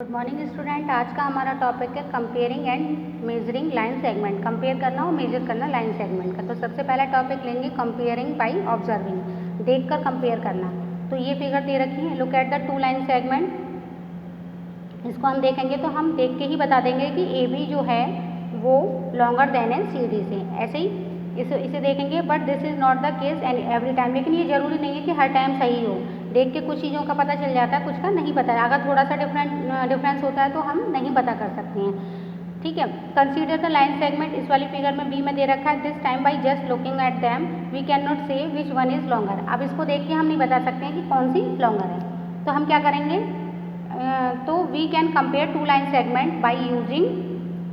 Good morning student. आज का हमारा टॉपिक है comparing and measuring line segment. Compare करना और मेजर करना लाइन सेगमेंट का। तो सबसे पहला टॉपिक लेंगे कंपेयरिंग बाय ऑब्जर्विंग, देखकर कंपेयर करना। तो ये फिगर दे रखी है, look at the two line segment. इसको हम देखेंगे तो हम देख के ही बता देंगे कि ए बी जो है वो लॉन्गर देन है सी डी से। ऐसे ही इसे देखेंगे, but this is not the case every time. लेकिन ये जरूरी नहीं है कि हर टाइम सही हो। देख के कुछ चीज़ों का पता चल जाता है, कुछ का नहीं पता है। अगर थोड़ा सा डिफरेंस होता है तो हम नहीं पता कर सकते हैं। ठीक है। Consider the line segment. इस वाली फिगर में बी में दे रखा है, this time by just looking at them we can not say which one is longer. अब इसको देख के हम नहीं बता सकते हैं कि कौन सी लॉन्गर है। तो हम क्या करेंगे, तो we can compare two line segment by using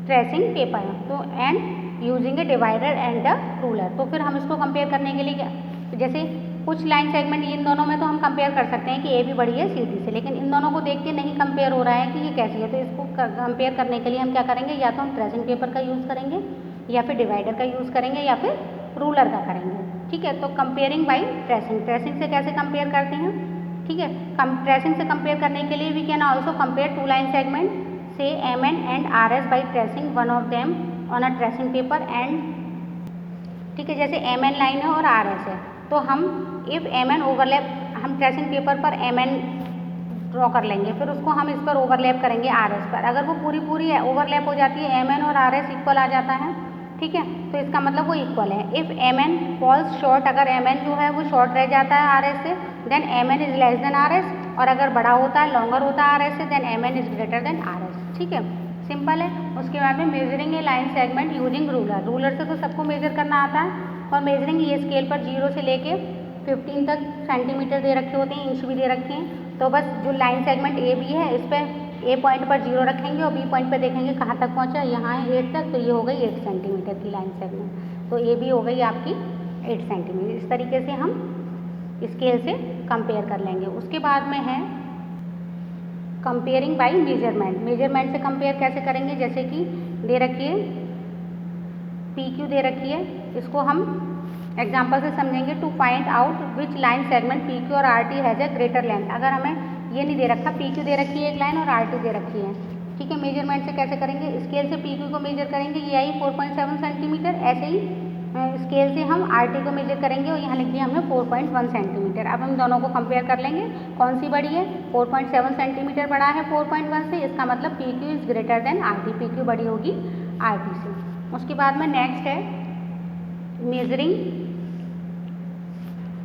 tracing paper तो and using a divider and the ruler. तो फिर हम इसको कंपेयर करने के लिए जैसे कुछ लाइन सेगमेंट इन दोनों में तो हम कंपेयर कर सकते हैं कि ए भी बड़ी है सी डी से, लेकिन इन दोनों को देख के नहीं कंपेयर हो रहा है कि ये कैसी है। तो इसको कंपेयर करने के लिए हम क्या करेंगे, या तो हम ट्रेसिंग पेपर का यूज़ करेंगे, या फिर डिवाइडर का यूज़ करेंगे, या फिर रूलर का करेंगे। ठीक है। तो कंपेयरिंग बाई ट्रेसिंग, ट्रेसिंग से कैसे कंपेयर करते हैं। ठीक है। ट्रेसिंग से कंपेयर करने के लिए we can also compare two line segment से M N and R S by tracing one of them on a tracing paper and. ठीक है। जैसे एम एन लाइन है और आर एस है, तो हम इफ़ एम एन ओवरलैप, हम ट्रेसिंग पेपर पर एम एन ड्रॉ कर लेंगे, फिर उसको हम इस पर ओवरलैप करेंगे आर एस पर। अगर वो पूरी ओवरलैप हो जाती है, एम एन और आर एस इक्वल आ जाता है, ठीक है, तो इसका मतलब वो इक्वल है। If M N falls short, अगर एम एन जो है वो शॉर्ट रह जाता है आर एस से, then M N is less than R S. और अगर बड़ा होता है, लॉन्गर होता है आर एस से, then M N is greater than R S. ठीक है, सिंपल है। उसके बाद में measuring a line segment using ruler. Ruler से तो सबको मेजर करना आता है, और मेजरिंग ये स्केल पर 0 से लेके 15 तक सेंटीमीटर दे रखे होते हैं, इंच भी दे रखे हैं। तो बस जो लाइन सेगमेंट ए बी है, इस पर ए पॉइंट पर 0 रखेंगे और बी पॉइंट पर देखेंगे कहाँ तक पहुँचा, यहाँ है 8 तक, तो ये हो गई 8 सेंटीमीटर की लाइन सेगमेंट। तो ए बी हो गई आपकी 8 सेंटीमीटर। इस तरीके से हम स्केल से कंपेयर कर लेंगे। उसके बाद में है कंपेयरिंग बाई मेजरमेंट। मेजरमेंट से कंपेयर कैसे करेंगे, जैसे कि दे रखी है पी क्यू दे रखी है, इसको हम एग्जाम्पल से समझेंगे। To find out which line segment P Q और R T has a greater length. अगर हमें ये नहीं दे रखा, पी क्यू दे रखी है एक लाइन और आर टी दे रखी है, ठीक है। मेजरमेंट से कैसे करेंगे, स्केल से पी क्यू को मेजर करेंगे, ये आई 4.7 सेंटीमीटर। ऐसे ही स्केल से हम आर टी को मेजर करेंगे और यहाँ लिख दिया हमने 4.1 सेंटीमीटर। अब हम दोनों को कंपेयर कर लेंगे, कौन सी बड़ी है, 4.7 सेंटीमीटर बड़ा है 4.1 से, इसका मतलब P Q is greater than R T, P Q बड़ी होगी आर टी से। उसके बाद में नेक्स्ट है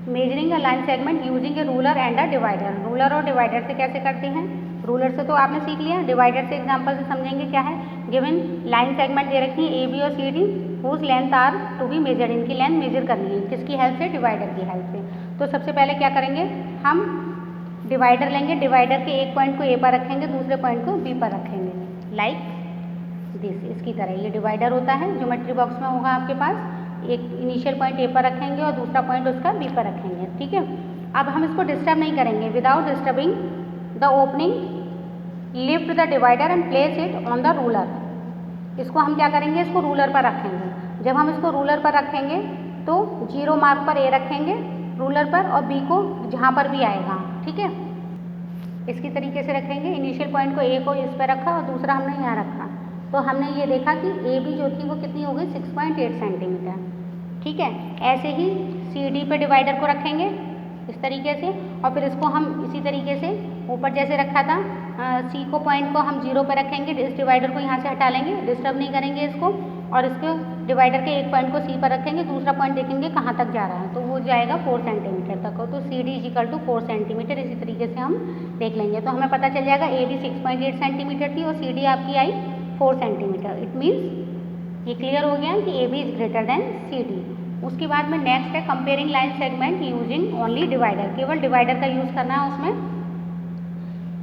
measuring a line segment using A ruler and a divider. Ruler और डिवाइडर से कैसे करते हैं, रूलर से तो आपने सीख लिया, डिवाइडर से एग्जांपल से समझेंगे। क्या है, गिवन लाइन सेगमेंट दे रखी है ए बी और C D, whose length are to be measured. इनकी लेंथ मेजर करनी है, किसकी हेल्प से, डिवाइडर की हेल्प से। तो सबसे पहले क्या करेंगे, हम डिवाइडर लेंगे, डिवाइडर के एक पॉइंट को ए पर रखेंगे, दूसरे पॉइंट को बी पर रखेंगे, लाइक दिस, इसकी तरह। ये डिवाइडर होता है, ज्योमेट्री बॉक्स में होगा आपके पास। एक इनिशियल पॉइंट ए पर रखेंगे और दूसरा पॉइंट उसका बी पर रखेंगे, ठीक है। अब हम इसको डिस्टर्ब नहीं करेंगे। Without disturbing the opening, lift the divider and place it on the ruler. इसको हम क्या करेंगे, इसको रूलर पर रखेंगे। जब हम इसको रूलर पर रखेंगे तो 0 मार्क पर ए रखेंगे रूलर पर, और बी को जहाँ पर भी आएगा, ठीक है, इसकी तरीके से रखेंगे। इनिशियल पॉइंट को ए को इस पर रखा और दूसरा हमने यहाँ रखा, तो हमने ये देखा कि ए बी जो थी वो कितनी हो गई, 6.8 सेंटीमीटर, ठीक है। ऐसे ही सी डी पे डिवाइडर को रखेंगे इस तरीके से, और फिर इसको हम इसी तरीके से ऊपर जैसे रखा था, सी को पॉइंट को हम 0 पे रखेंगे, इस डिवाइडर को यहाँ से हटा लेंगे, डिस्टर्ब नहीं करेंगे इसको, और इसको डिवाइडर के एक पॉइंट को सी पर रखेंगे, दूसरा पॉइंट देखेंगे कहाँ तक जा रहा है, तो वो जाएगा 4 सेंटीमीटर तक। तो C D equal to 4 centimetre. इसी तरीके से हम देख लेंगे, तो हमें पता चल जाएगा ए बी 6.8 सेंटीमीटर थी और सी डी आपकी आई 4 सेंटीमीटर। इट मीन्स ये क्लियर हो गया कि A B is greater than C D. उसके बाद में नेक्स्ट है comparing line segment using only divider. केवल डिवाइडर का यूज़ करना है उसमें,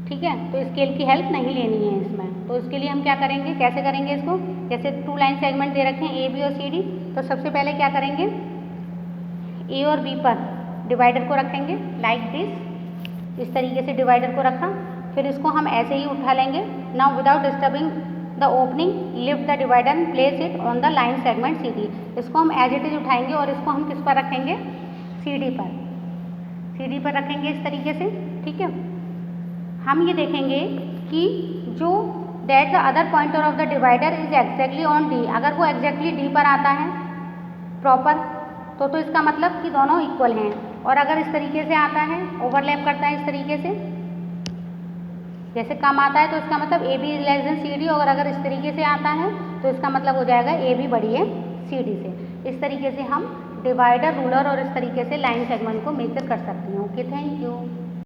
ठीक है। तो स्केल की हेल्प नहीं लेनी है इसमें। तो इसके लिए हम क्या करेंगे, कैसे करेंगे इसको, जैसे टू लाइन सेगमेंट दे रखे हैं ए बी और सी डी, तो सबसे पहले क्या करेंगे, ए और बी पर डिवाइडर को रखेंगे, लाइक दिस, इस तरीके से डिवाइडर को रखा। फिर इसको हम ऐसे ही उठा लेंगे। Now without disturbing the opening, lift the divider and place it on the line segment C D. इसको हम एज इट इज उठाएंगे और इसको हम किस पर रखेंगे, सी डी पर, सी डी पर रखेंगे इस तरीके से, ठीक है। हम ये देखेंगे कि जो that the other pointer of the divider is exactly on D, अगर वो एग्जैक्टली डी पर आता है प्रॉपर तो इसका मतलब कि दोनों इक्वल हैं। और अगर इस तरीके से आता है, ओवरलैप करता है इस तरीके से, जैसे कम आता है तो इसका मतलब A B less than C D, और अगर इस तरीके से आता है तो इसका मतलब हो जाएगा ए बी बड़ी है सी डी से। इस तरीके से हम डिवाइडर, रूलर और इस तरीके से लाइन सेगमेंट को मेजर कर सकते हैं। Okay, thank you.